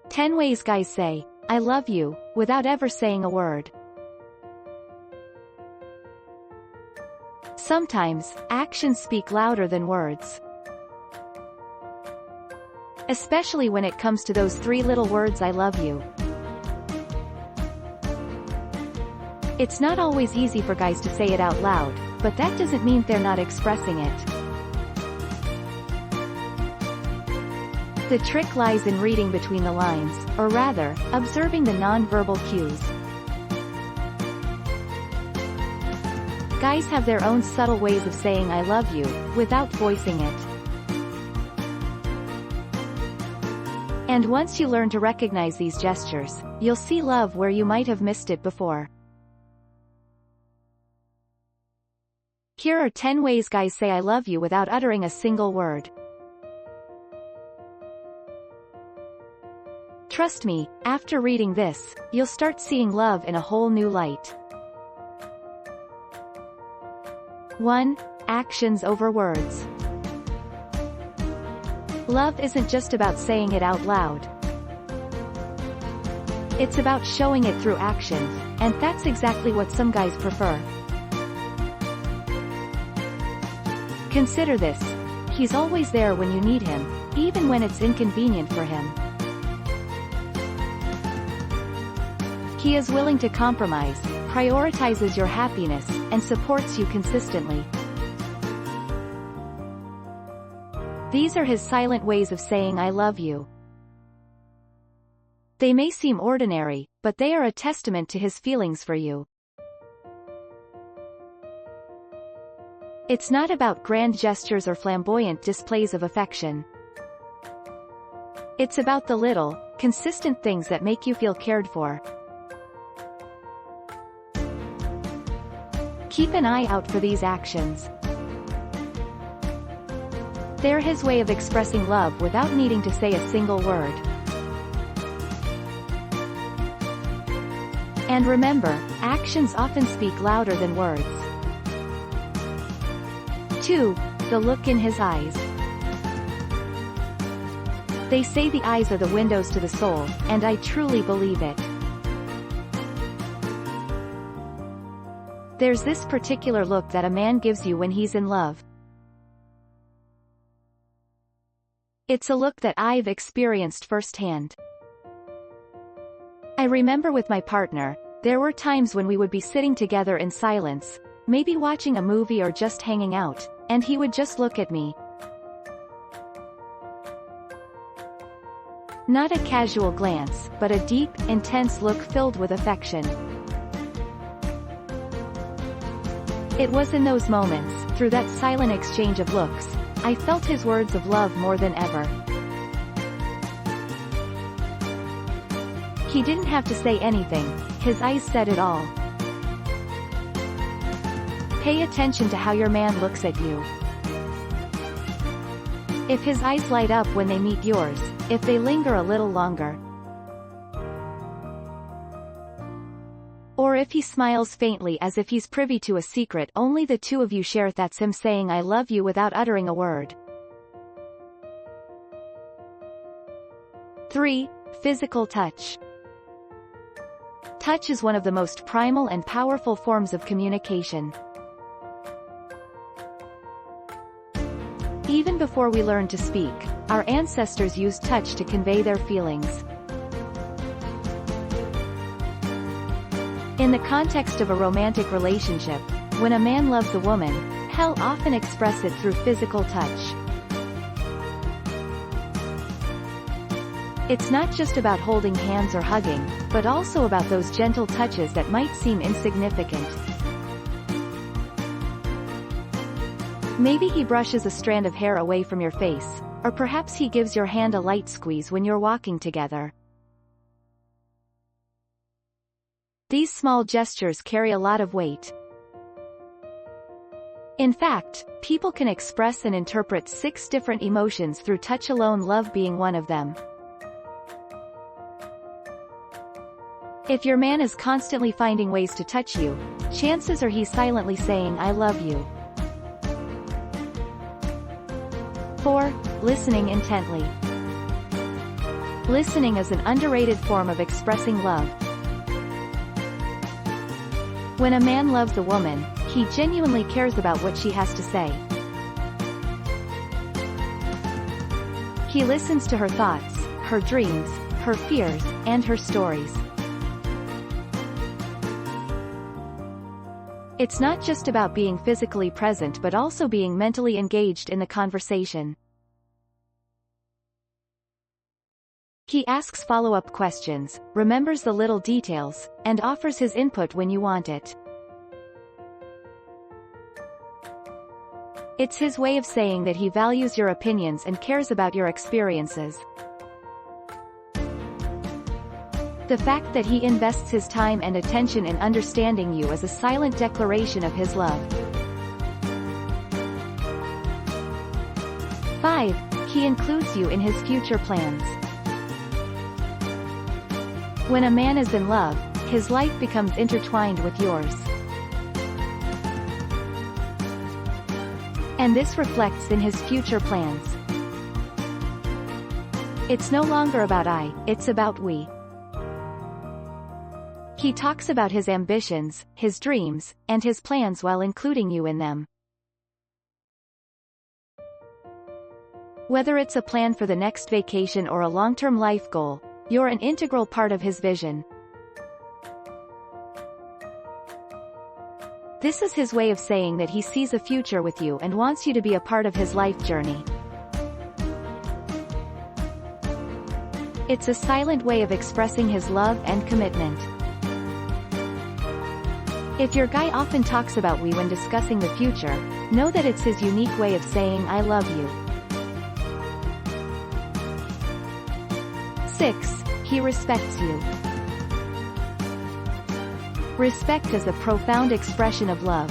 10 ways guys say, I love you, without ever saying a word. Sometimes, actions speak louder than words. Especially when it comes to those 3 little words I love you. It's not always easy for guys to say it out loud, but that doesn't mean they're not expressing it. The trick lies in reading between the lines, or rather, observing the non-verbal cues. Guys have their own subtle ways of saying I love you, without voicing it. And once you learn to recognize these gestures, you'll see love where you might have missed it before. Here are 10 ways guys say I love you without uttering a single word. Trust me, after reading this, you'll start seeing love in a whole new light. 1. Actions over words. Love isn't just about saying it out loud. It's about showing it through actions, and that's exactly what some guys prefer. Consider this. He's always there when you need him, even when it's inconvenient for him. He is willing to compromise, prioritizes your happiness, and supports you consistently. These are his silent ways of saying I love you. They may seem ordinary, but they are a testament to his feelings for you. It's not about grand gestures or flamboyant displays of affection. It's about the little, consistent things that make you feel cared for. Keep an eye out for these actions. They're his way of expressing love without needing to say a single word. And remember, actions often speak louder than words. 2. The look in his eyes. They say the eyes are the windows to the soul, and I truly believe it. There's this particular look that a man gives you when he's in love. It's a look that I've experienced firsthand. I remember with my partner, there were times when we would be sitting together in silence, maybe watching a movie or just hanging out, and he would just look at me. Not a casual glance, but a deep, intense look filled with affection. It was in those moments, through that silent exchange of looks, I felt his words of love more than ever. He didn't have to say anything, his eyes said it all. Pay attention to how your man looks at you. If his eyes light up when they meet yours, if they linger a little longer, or if he smiles faintly as if he's privy to a secret only the two of you share, that's him saying I love you without uttering a word. 3. Physical touch. Touch is one of the most primal and powerful forms of communication. Even before we learn to speak, our ancestors used touch to convey their feelings. In the context of a romantic relationship, when a man loves a woman, he'll often express it through physical touch. It's not just about holding hands or hugging, but also about those gentle touches that might seem insignificant. Maybe he brushes a strand of hair away from your face, or perhaps he gives your hand a light squeeze when you're walking together. These small gestures carry a lot of weight. In fact, people can express and interpret 6 different emotions through touch alone, love being one of them. If your man is constantly finding ways to touch you, chances are he's silently saying I love you. 4. Listening intently. Listening is an underrated form of expressing love. When a man loves a woman, he genuinely cares about what she has to say. He listens to her thoughts, her dreams, her fears, and her stories. It's not just about being physically present but also being mentally engaged in the conversation. He asks follow-up questions, remembers the little details, and offers his input when you want it. It's his way of saying that he values your opinions and cares about your experiences. The fact that he invests his time and attention in understanding you is a silent declaration of his love. 5. He includes you in his future plans. When a man is in love, his life becomes intertwined with yours. And this reflects in his future plans. It's no longer about I, it's about we. He talks about his ambitions, his dreams, and his plans while including you in them. Whether it's a plan for the next vacation or a long-term life goal, you're an integral part of his vision. This is his way of saying that he sees a future with you and wants you to be a part of his life journey. It's a silent way of expressing his love and commitment. If your guy often talks about we when discussing the future, know that it's his unique way of saying I love you. 6. He respects you. Respect is a profound expression of love.